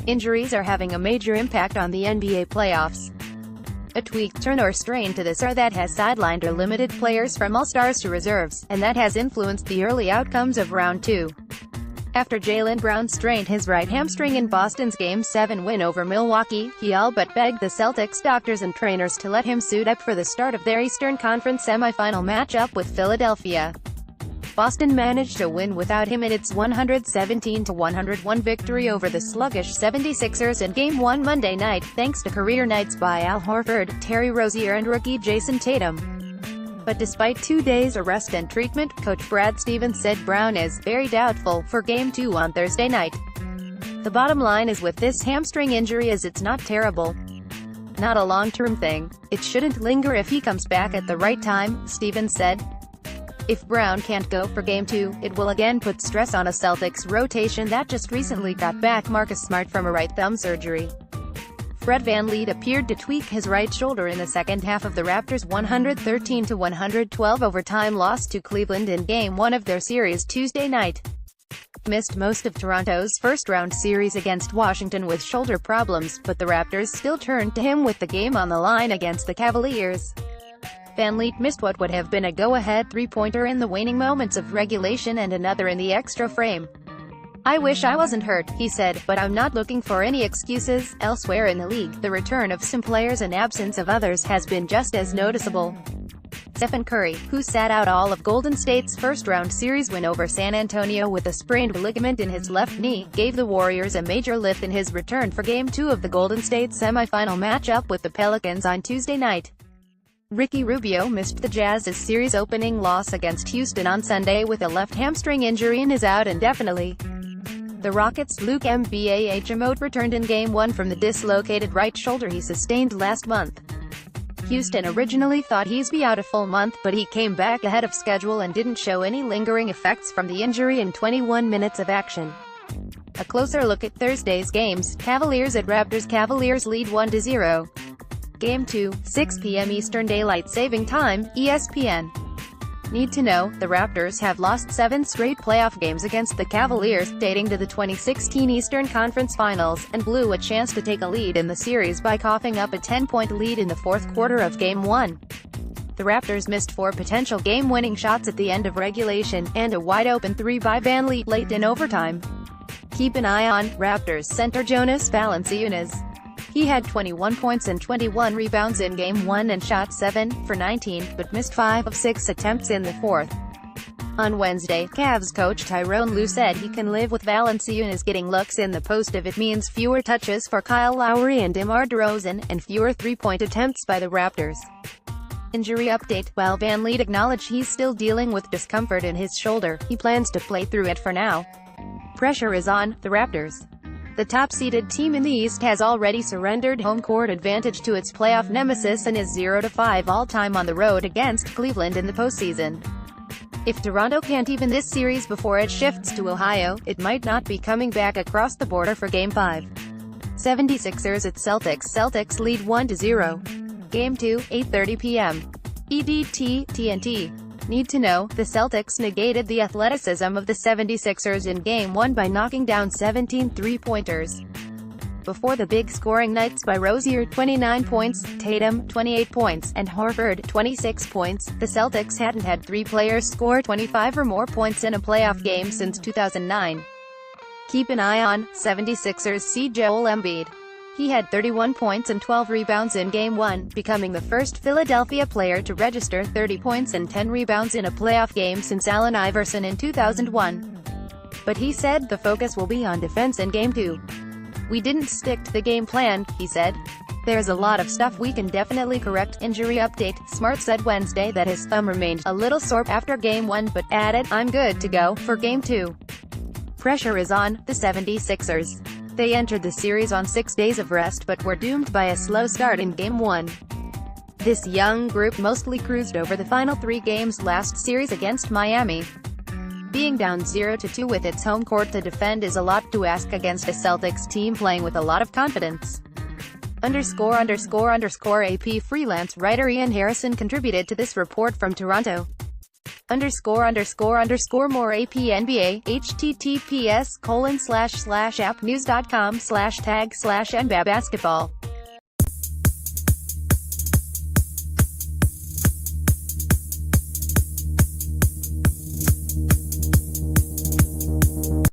Injuries are having a major impact on the NBA playoffs. A tweaked turn or strain to this or that has sidelined or limited players from all-stars to reserves, and that has influenced the early outcomes of Round 2. After Jaylen Brown strained his right hamstring in Boston's Game 7 win over Milwaukee, he all but begged the Celtics doctors and trainers to let him suit up for the start of their Eastern Conference semifinal matchup with Philadelphia. Boston managed to win without him in its 117-101 victory over the sluggish 76ers in Game 1 Monday night, thanks to career nights by Al Horford, Terry Rozier and rookie Jason Tatum. But despite 2 days of rest and treatment, Coach Brad Stevens said Brown is very doubtful for Game 2 on Thursday night. The bottom line is with this hamstring injury is it's not terrible. Not a long-term thing. It shouldn't linger if he comes back at the right time, Stevens said. If Brown can't go for Game 2, it will again put stress on a Celtics rotation that just recently got back Marcus Smart from a right thumb surgery. Fred VanVleet appeared to tweak his right shoulder in the second half of the Raptors' 113-112 overtime loss to Cleveland in Game 1 of their series Tuesday night. Missed most of Toronto's first-round series against Washington with shoulder problems, but the Raptors still turned to him with the game on the line against the Cavaliers. VanVleet missed what would have been a go-ahead three-pointer in the waning moments of regulation and another in the extra frame. "I wish I wasn't hurt," he said, "but I'm not looking for any excuses." Elsewhere in the league, the return of some players and absence of others has been just as noticeable. Stephen Curry, who sat out all of Golden State's first-round series win over San Antonio with a sprained ligament in his left knee, gave the Warriors a major lift in his return for Game 2 of the Golden State semifinal matchup with the Pelicans on Tuesday night. Ricky Rubio missed the Jazz's series-opening loss against Houston on Sunday with a left hamstring injury and is out indefinitely. The Rockets' Luke Mbahamo returned in Game 1 from the dislocated right shoulder he sustained last month. Houston originally thought he'd be out a full month, but he came back ahead of schedule and didn't show any lingering effects from the injury in 21 minutes of action. A closer look at Thursday's games: Cavaliers at Raptors. Cavaliers lead 1-0. Game 2, 6 p.m. Eastern Daylight Saving Time, ESPN. Need to know, the Raptors have lost 7 straight playoff games against the Cavaliers, dating to the 2016 Eastern Conference Finals, and blew a chance to take a lead in the series by coughing up a 10-point lead in the fourth quarter of Game 1. The Raptors missed 4 potential game-winning shots at the end of regulation, and a wide-open 3 by VanVleet late in overtime. Keep an eye on Raptors center Jonas Valanciunas. He had 21 points and 21 rebounds in Game 1 and shot 7 for 19, but missed 5 of 6 attempts in the fourth. On Wednesday, Cavs coach Tyronn Lue said he can live with Valanciunas getting looks in the post if it means fewer touches for Kyle Lowry and DeMar DeRozan, and fewer three-point attempts by the Raptors. Injury update: while VanVleet acknowledged he's still dealing with discomfort in his shoulder, he plans to play through it for now. Pressure is on the Raptors. The top-seeded team in the East has already surrendered home court advantage to its playoff nemesis and is 0-5 all-time on the road against Cleveland in the postseason. If Toronto can't even this series before it shifts to Ohio, it might not be coming back across the border for Game 5. 76ers at Celtics. Celtics lead 1-0. Game 2, 8:30 p.m. EDT, TNT. Need to know, the Celtics negated the athleticism of the 76ers in Game 1 by knocking down 17 three-pointers. Before the big scoring nights by Rozier 29 points, Tatum 28 points, and Horford 26 points, the Celtics hadn't had 3 players score 25 or more points in a playoff game since 2009. Keep an eye on 76ers see Joel Embiid. He had 31 points and 12 rebounds in Game 1, becoming the first Philadelphia player to register 30 points and 10 rebounds in a playoff game since Allen Iverson in 2001. But he said the focus will be on defense in Game 2. "We didn't stick to the game plan," he said. "There's a lot of stuff we can definitely correct." Injury update: Smart said Wednesday that his thumb remained a little sore after Game 1 but added, "I'm good to go for Game 2." Pressure is on the 76ers. They entered the series on 6 days of rest but were doomed by a slow start in Game 1. This young group mostly cruised over the final 3 games last series against Miami. Being down 0-2 with its home court to defend is a lot to ask against a Celtics team playing with a lot of confidence. _____ AP freelance writer Ian Harrison contributed to this report from Toronto. More APNBA, https://appnews.com/tag/NBA basketball